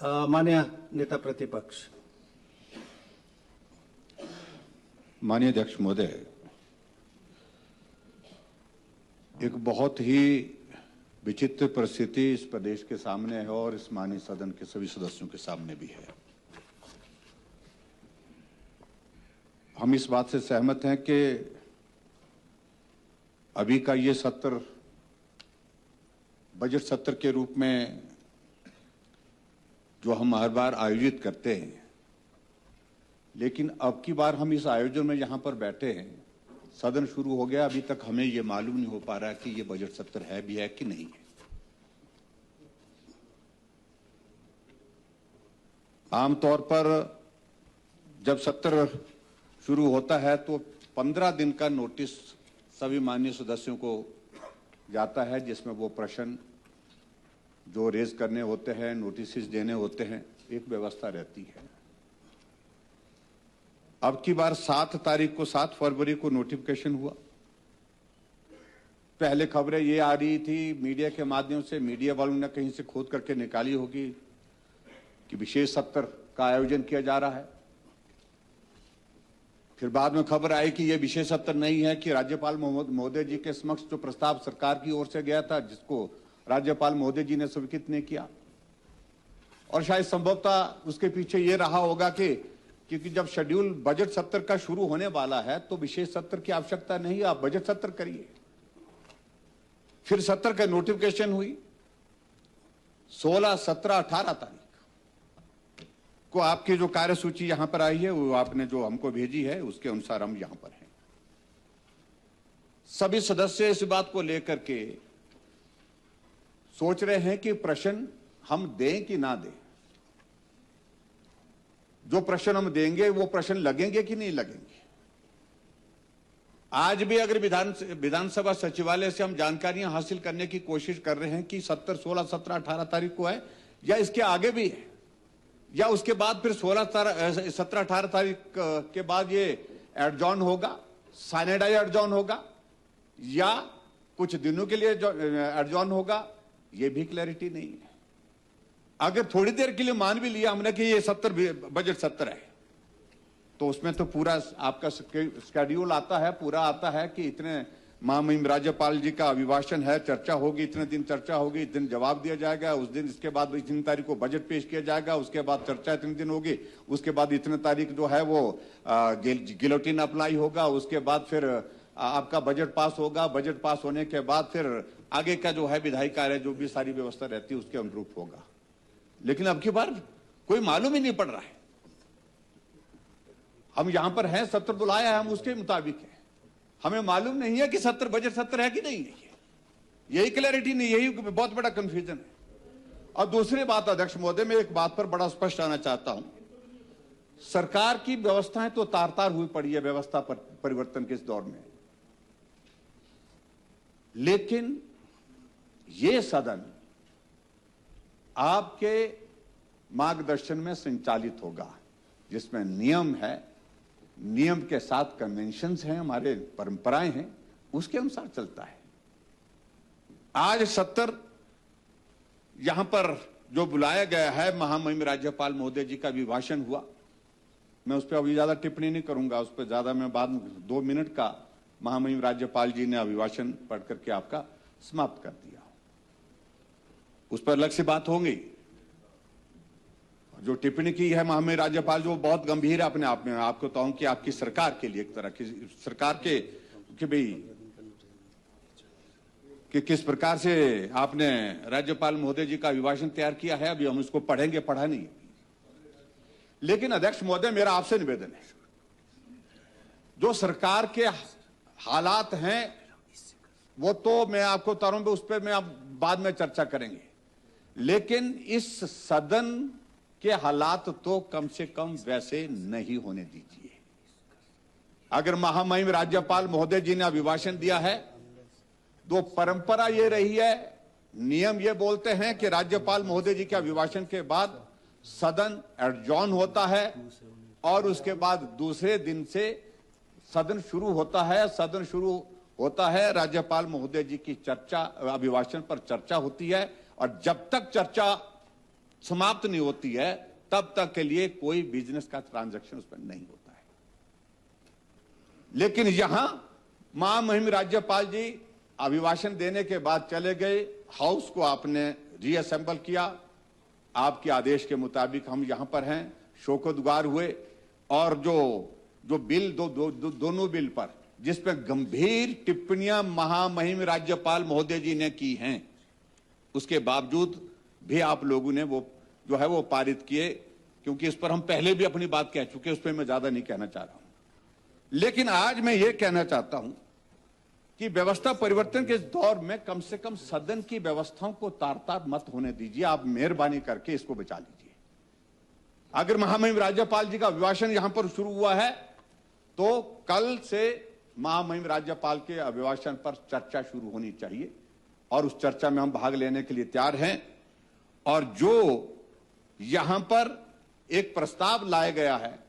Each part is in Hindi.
माननीय नेता प्रतिपक्ष। माननीय अध्यक्ष महोदय, एक बहुत ही विचित्र परिस्थिति इस प्रदेश के सामने है और इस माननीय सदन के सभी सदस्यों के सामने भी है। हम इस बात से सहमत हैं कि अभी का ये सत्र बजट सत्र के रूप में जो हम हर बार आयोजित करते हैं, लेकिन अब की बार हम इस आयोजन में यहां पर बैठे हैं, सदन शुरू हो गया, अभी तक हमें ये मालूम नहीं हो पा रहा कि ये बजट सत्र है भी है कि नहीं है। आमतौर पर जब सत्र शुरू होता है तो 15 दिन का नोटिस सभी माननीय सदस्यों को जाता है, जिसमें वो प्रश्न जो रेज करने होते हैं, नोटिस देने होते हैं, एक व्यवस्था रहती है। अब की बार 7 फरवरी को नोटिफिकेशन हुआ। पहले खबरें ये आ रही थी मीडिया के माध्यम से, मीडिया वालों ने कहीं से खोद करके निकाली होगी कि विशेष सत्र का आयोजन किया जा रहा है। फिर बाद में खबर आई कि यह विशेष सत्र नहीं है, कि राज्यपाल महोदय जी के समक्ष जो प्रस्ताव सरकार की ओर से गया था, जिसको राज्यपाल महोदय जी ने स्वीकृत नहीं किया, और शायद संभवतः उसके पीछे यह रहा होगा कि क्योंकि जब शेड्यूल बजट सत्र का शुरू होने वाला है तो विशेष सत्र की आवश्यकता नहीं, आप बजट सत्र करिए। फिर सत्र का नोटिफिकेशन हुई 16, 17, 18 तारीख को। आपकी जो कार्यसूची यहां पर आई है वो आपने जो हमको भेजी है उसके अनुसार हम यहां पर हैं। सभी सदस्य इस बात को लेकर के सोच रहे हैं कि प्रश्न हम दें कि ना दें। जो प्रश्न हम देंगे वो प्रश्न लगेंगे कि नहीं लगेंगे। आज भी अगर विधानसभा सचिवालय से हम जानकारियां हासिल करने की कोशिश कर रहे हैं कि सत्र 16, 17, 18 तारीख को है या इसके आगे भी है, या उसके बाद फिर 16, 17, 18 तारीख के बाद ये एडजॉर्न होगा, साइनेडाई एडजॉर्न होगा, या कुछ दिनों के लिए एडजॉर्न होगा, ये भी क्लैरिटी नहीं है। अगर थोड़ी देर के लिए मान भी लिया हमने कि ये सत्र बजट सत्र है, तो उसमें तो पूरा आपका शेड्यूल आता है, पूरा आता है कि इतने महामहिम राज्यपाल जी का अभिभाषण है, चर्चा होगी, इतने दिन चर्चा होगी, इतने दिन जवाब दिया जाएगा, उस दिन इसके बाद इतनी तारीख को बजट पेश किया जाएगा, उसके बाद चर्चा इतने दिन होगी, उसके बाद इतने तारीख जो है वो गिलोटिन अप्लाई होगा, उसके बाद फिर आपका बजट पास होगा, बजट पास होने के बाद फिर आगे का जो है विधायी कार्य जो भी सारी व्यवस्था रहती है उसके अनुरूप होगा। लेकिन अब की बार कोई मालूम ही नहीं पड़ रहा है। हम यहां पर हैं, सत्र बुलाया है, हम उसके मुताबिक हैं, हमें मालूम नहीं है कि सत्र बजट सत्र है कि नहीं है। यही क्लैरिटी नहीं, यही बहुत बड़ा कंफ्यूजन है। और दूसरी बात अध्यक्ष महोदय, मैं एक बात पर बड़ा स्पष्ट आना चाहता हूं। सरकार की व्यवस्थाएं तो तार तार हुई पड़ी है व्यवस्था पर परिवर्तन के इस दौर में, लेकिन यह सदन आपके मार्गदर्शन में संचालित होगा, जिसमें नियम है, नियम के साथ कन्वेंशंस हैं, हमारे परंपराएं हैं, उसके अनुसार चलता है। आज सत्र यहां पर जो बुलाया गया है, महामहिम राज्यपाल महोदय जी का अभिभाषण हुआ, मैं उस पर अभी ज्यादा टिप्पणी नहीं करूंगा, उस पर ज्यादा मैं बाद में 2 मिनट का महामहिम राज्यपाल जी ने अभिभाषण पढ़ करके आपका समाप्त कर दिया, उस पर अलग से बात होंगी। जो टिप्पणी की है महामहिम राज्यपाल जो बहुत गंभीर है अपने आप में, आपको बताऊं कि आपकी सरकार के लिए एक तरह की सरकार के कि भाई कि किस प्रकार से आपने राज्यपाल महोदय जी का अभिभाषण तैयार किया है, अभी हम उसको पढ़ेंगे, पढ़ा नहीं। लेकिन अध्यक्ष महोदय, मेरा आपसे निवेदन है, जो सरकार के हालात हैं वो तो मैं आपको बता रहा हूं, उस पर मैं आप बाद में चर्चा करेंगे, लेकिन इस सदन के हालात तो कम से कम वैसे नहीं होने दीजिए। अगर महामहिम राज्यपाल महोदय जी ने अभिभाषण दिया है तो परंपरा ये रही है, नियम ये बोलते हैं कि राज्यपाल महोदय जी के अभिभाषण के बाद सदन एडजॉर्न होता है और उसके बाद दूसरे दिन से सदन शुरू होता है। सदन शुरू होता है, राज्यपाल महोदय जी की चर्चा, अभिभाषण पर चर्चा होती है, और जब तक चर्चा समाप्त नहीं होती है तब तक के लिए कोई बिजनेस का ट्रांजैक्शन उसमें नहीं होता है। लेकिन यहां महामहिम राज्यपाल जी अभिभाषण देने के बाद चले गए, हाउस को आपने रीअसेंबल किया, आपके आदेश के मुताबिक हम यहां पर हैं, शोकोदगार हुए और जो बिल दोनों बिल पर जिस पर गंभीर टिप्पणियां महामहिम राज्यपाल महोदय जी ने की हैं, उसके बावजूद भी आप लोगों ने वो पारित किए, क्योंकि इस पर हम पहले भी अपनी बात कह चुके, उस पर मैं ज्यादा नहीं कहना चाह रहा हूं। लेकिन आज मैं ये कहना चाहता हूं कि व्यवस्था परिवर्तन के इस दौर में कम से कम सदन की व्यवस्थाओं को तार-तार मत होने दीजिए। आप मेहरबानी करके इसको बचा लीजिए। अगर महामहिम राज्यपाल जी का अभिभाषण यहां पर शुरू हुआ है तो कल से महामहिम राज्यपाल के अभिभाषण पर चर्चा शुरू होनी चाहिए और उस चर्चा में हम भाग लेने के लिए तैयार हैं। और जो यहां पर एक प्रस्ताव लाया गया है,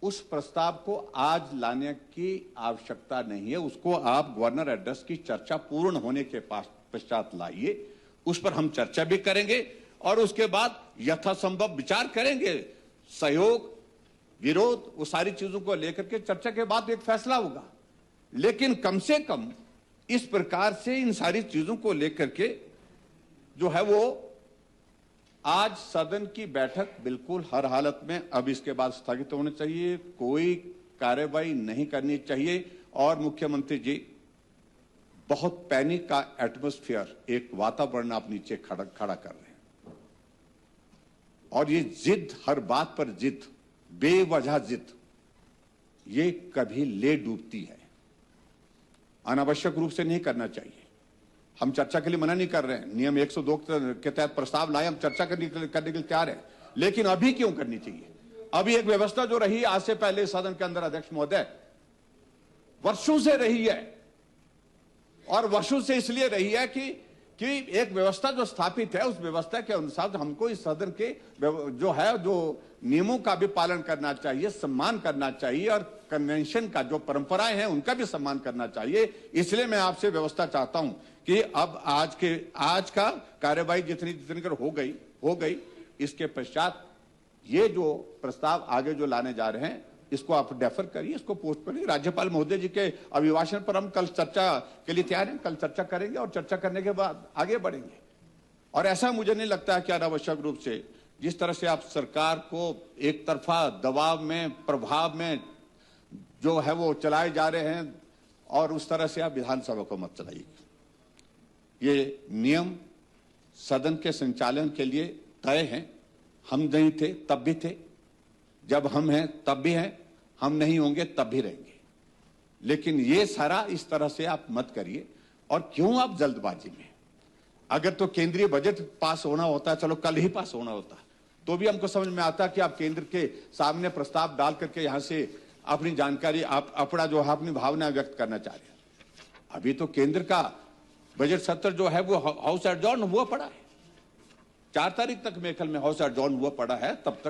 उस प्रस्ताव को आज लाने की आवश्यकता नहीं है। उसको आप गवर्नर एड्रेस की चर्चा पूर्ण होने के पश्चात लाइए, उस पर हम चर्चा भी करेंगे और उसके बाद यथासंभव विचार करेंगे, सहयोग विरोध वो सारी चीजों को लेकर के चर्चा के बाद एक फैसला होगा। लेकिन कम से कम इस प्रकार से इन सारी चीजों को लेकर के जो है वो आज सदन की बैठक बिल्कुल हर हालत में अब इसके बाद स्थगित होनी चाहिए, कोई कार्रवाई नहीं करनी चाहिए। और मुख्यमंत्री जी बहुत पैनिक का एटमॉस्फेयर, एक वातावरण आप नीचे खड़ा कर रहे हैं और ये जिद, हर बात पर जिद, बेवजह जिद, ये कभी ले डूबती है, अनावश्यक रूप से नहीं करना चाहिए। हम चर्चा के लिए मना नहीं कर रहे हैं, नियम 102 के तहत प्रस्ताव लाए, हम चर्चा करने के लिए तैयार हैं, लेकिन अभी क्यों करनी चाहिए? अभी एक व्यवस्था जो रही आज से पहले सदन के अंदर, अध्यक्ष महोदय, वर्षों से रही है और वर्षों से इसलिए रही है कि एक व्यवस्था जो स्थापित है, उस व्यवस्था के अनुसार हमको इस सदन के जो नियमों का भी पालन करना चाहिए, सम्मान करना चाहिए और कन्वेंशन का जो परंपराएं हैं उनका भी सम्मान करना चाहिए। इसलिए मैं आपसे व्यवस्था चाहता हूं कि अब आज का कार्यवाही जितनी कर हो गई, इसके पश्चात ये जो प्रस्ताव आगे जो लाने जा रहे हैं इसको आप डेफर करिए, इसको पोस्ट करिए। राज्यपाल महोदय जी के अभिभाषण पर हम कल चर्चा के लिए तैयार हैं, कल चर्चा करेंगे और चर्चा करने के बाद आगे बढ़ेंगे। और ऐसा मुझे नहीं लगता है कि अनावश्यक रूप से जिस तरह से आप सरकार को एक तरफा दबाव में, प्रभाव में जो है वो चलाए जा रहे हैं और उस तरह से आप विधानसभा को मत चलाइए। ये नियम सदन के संचालन के लिए तय हैं। हम नहीं थे तब भी थे, जब हम हैं तब भी हैं, हम नहीं होंगे तब भी रहेंगे। लेकिन ये सारा इस तरह से आप मत करिए। और क्यों आप जल्दबाजी में? अगर तो केंद्रीय बजट पास होना होता, चलो कल ही पास होना होता, तो भी हमको समझ में आता कि आप केंद्र के सामने प्रस्ताव डाल करके यहां से अपनी जानकारी, आप अपना जो है अपनी भावना व्यक्त करना चाह रहे हैं। अभी तो केंद्र का बजट सत्र जो है वो हाउस एडजॉर्न हुआ पड़ा है, 4 तारीख तक मेरे ख्याल में हाउस एडजॉर्न हुआ पड़ा है। तब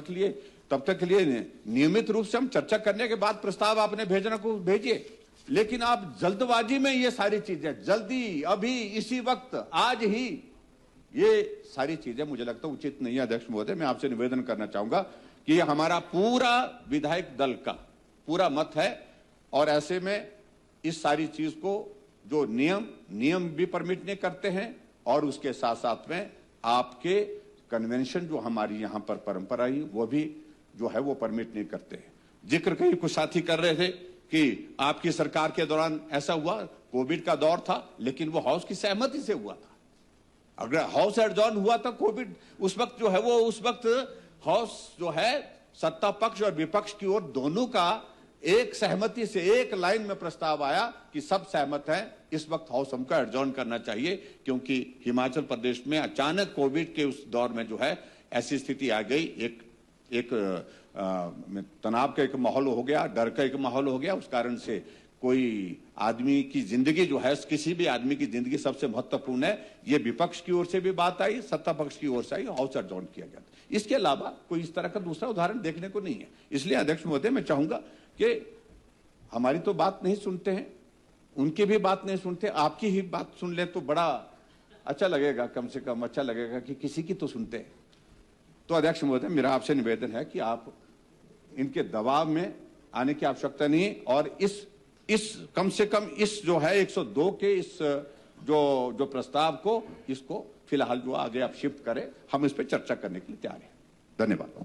तक के लिए नियमित रूप से हम चर्चा करने के बाद प्रस्ताव आपने भेजना को भेजिए। लेकिन आप जल्दबाजी में ये सारी चीजें, जल्दी, अभी, इसी वक्त, आज ही, ये सारी चीजें मुझे लगता है उचित नहीं है। अध्यक्ष महोदय, मैं आपसे निवेदन करना चाहूंगा कि ये हमारा पूरा विधायक दल का पूरा मत है और ऐसे में इस सारी चीज को जो नियम भी परमिट नहीं करते हैं और उसके साथ साथ में आपके कन्वेंशन जो हमारी यहां पर परंपरा ही वो भी जो है वो परमिट नहीं करते हैं। जिक्र कहीं कुछ साथी कर रहे थे कि आपकी सरकार के दौरान ऐसा हुआ, कोविड का दौर था, लेकिन वो हाउस की सहमति से हुआ था। अगर हाउस एडजॉर्न हुआ था कोविड, उस वक्त जो है वो उस वक्त हाउस जो है सत्ता पक्ष और विपक्ष की ओर दोनों का एक सहमति से एक लाइन में प्रस्ताव आया कि सब सहमत हैं, इस वक्त हाउस हमको एडजॉर्न करना चाहिए, क्योंकि हिमाचल प्रदेश में अचानक कोविड के उस दौर में जो है ऐसी स्थिति आ गई, एक तनाव का एक माहौल हो गया, डर का एक माहौल हो गया। उस कारण से कोई आदमी की जिंदगी जो है, किसी भी आदमी की जिंदगी सबसे महत्वपूर्ण है। ये विपक्ष की ओर से भी बात आई, सत्ता पक्ष की ओर से आई, हाउस एडजॉर्न किया गया। इसके अलावा कोई इस तरह का दूसरा उदाहरण देखने को नहीं है। इसलिए अध्यक्ष महोदय, मैं चाहूंगा कि हमारी तो बात नहीं सुनते हैं, उनकी भी बात नहीं सुनते, आपकी ही बात सुन ले तो बड़ा अच्छा लगेगा, कम से कम अच्छा लगेगा कि किसी की तो सुनते हैं। तो अध्यक्ष महोदय, मेरा आपसे निवेदन है कि आप इनके दबाव में आने की आवश्यकता नहीं है और इस कम से कम इस जो है 102 के इस जो प्रस्ताव को इसको फिलहाल जो आगे आप शिफ्ट करें, हम इस पर चर्चा करने के लिए तैयार हैं। धन्यवाद।